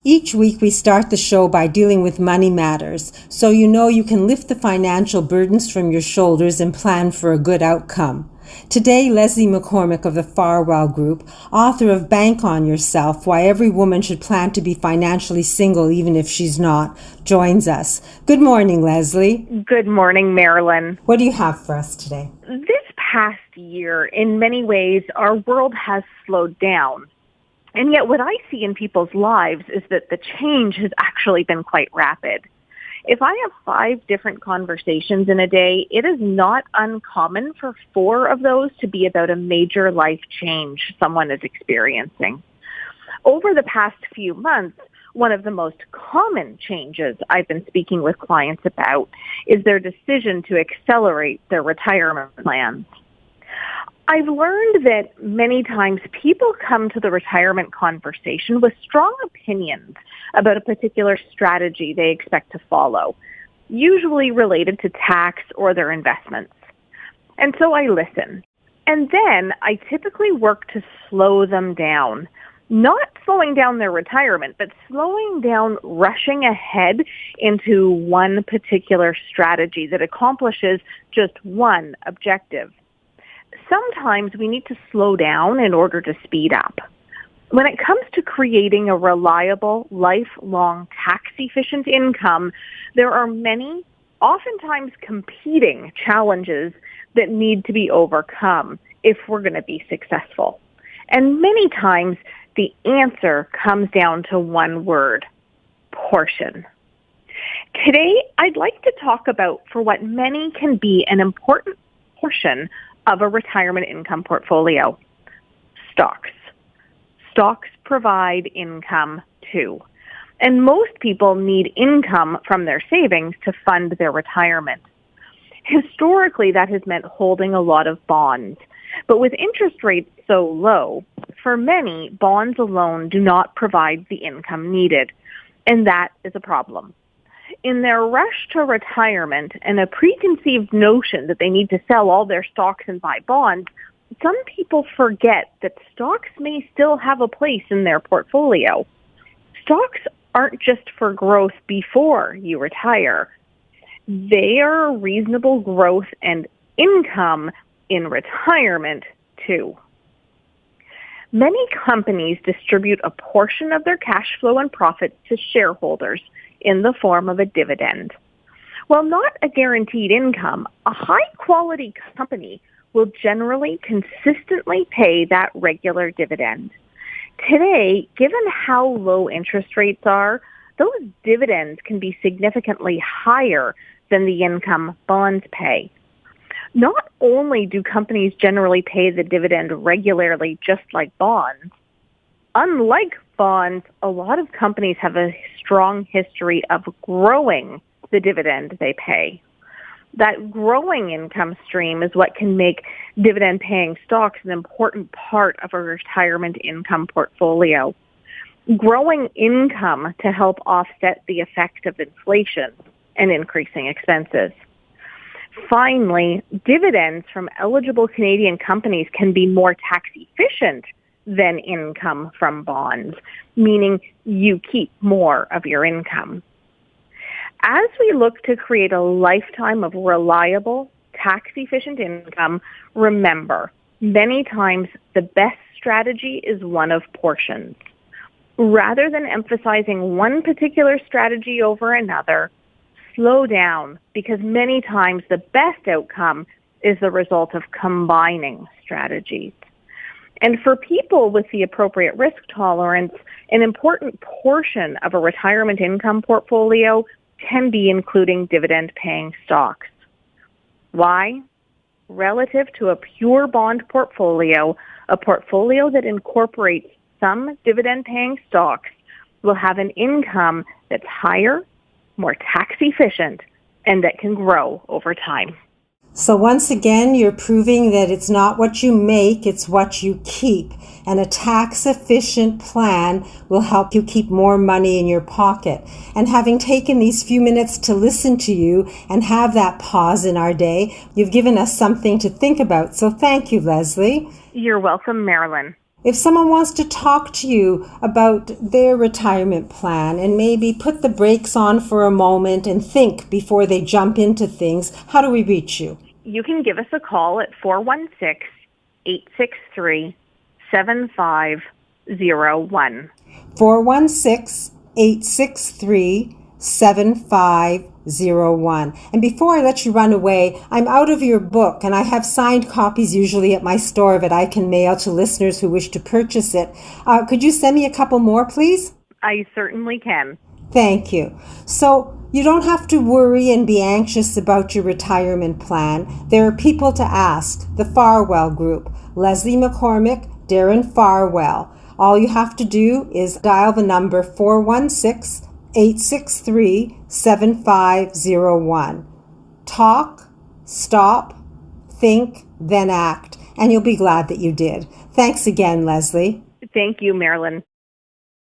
Each week we start the show by dealing with money matters, so you know you can lift the financial burdens from your shoulders and plan for a good outcome. Today, Leslie McCormick of the Farwell Group, author of Bank on Yourself, Why Every Woman Should Plan to be Financially Single Even If She's Not, joins us. Good morning, Leslie. Good morning, Marilyn. What do you have for us today? This past year, in many ways, our world has slowed down. And yet what I see in people's lives is that the change has actually been quite rapid. If I have 5 different conversations in a day, it is not uncommon for 4 of those to be about a major life change someone is experiencing. Over the past few months, one of the most common changes I've been speaking with clients about is their decision to accelerate their retirement plans. I've learned that many times people come to the retirement conversation with strong opinions about a particular strategy they expect to follow, usually related to tax or their investments. And so I listen. And then I typically work to slow them down, not slowing down their retirement, but slowing down rushing ahead into one particular strategy that accomplishes just one objective. Sometimes we need to slow down in order to speed up. When it comes to creating a reliable, lifelong, tax-efficient income, there are many, oftentimes competing challenges that need to be overcome if we're going to be successful. And many times the answer comes down to one word: portion. Today, I'd like to talk about for what many can be an important portion of a retirement income portfolio: stocks. Stocks provide income too. And most people need income from their savings to fund their retirement. Historically, that has meant holding a lot of bonds. But with interest rates so low, for many, bonds alone do not provide the income needed. And that is a problem. In their rush to retirement and a preconceived notion that they need to sell all their stocks and buy bonds, some people forget that stocks may still have a place in their portfolio. Stocks aren't just for growth before you retire. They are reasonable growth and income in retirement too. Many companies distribute a portion of their cash flow and profits to shareholders in the form of a dividend. While not a guaranteed income, a high-quality company will generally consistently pay that regular dividend. Today, given how low interest rates are, those dividends can be significantly higher than the income bonds pay. Not only do companies generally pay the dividend regularly just like bonds, unlike bonds, a lot of companies have a strong history of growing the dividend they pay. That growing income stream is what can make dividend-paying stocks an important part of a retirement income portfolio. Growing income to help offset the effect of inflation and increasing expenses. Finally, dividends from eligible Canadian companies can be more tax-efficient than income from bonds, meaning you keep more of your income. As we look to create a lifetime of reliable, tax-efficient income, remember, many times the best strategy is one of portions. Rather than emphasizing one particular strategy over another, slow down, because many times the best outcome is the result of combining strategies. And for people with the appropriate risk tolerance, an important portion of a retirement income portfolio can be including dividend-paying stocks. Why? Relative to a pure bond portfolio, a portfolio that incorporates some dividend-paying stocks will have an income that's higher, more tax-efficient, and that can grow over time. So once again, you're proving that it's not what you make, it's what you keep. And a tax-efficient plan will help you keep more money in your pocket. And having taken these few minutes to listen to you and have that pause in our day, you've given us something to think about. So thank you, Leslie. You're welcome, Marilyn. If someone wants to talk to you about their retirement plan and maybe put the brakes on for a moment and think before they jump into things, how do we reach you? You can give us a call at 416-863-7501. 416-863-7501. And before I let you run away, I'm out of your book, and I have signed copies usually at my store that I can mail to listeners who wish to purchase it. Could you send me a couple more, please? I certainly can. Thank you. So you don't have to worry and be anxious about your retirement plan. There are people to ask. The Farwell Group, Leslie McCormick, Darren Farwell. All you have to do is dial the number 416-863-7501. Talk, stop, think, then act, and you'll be glad that you did. Thanks again, Leslie. Thank you, Marilyn.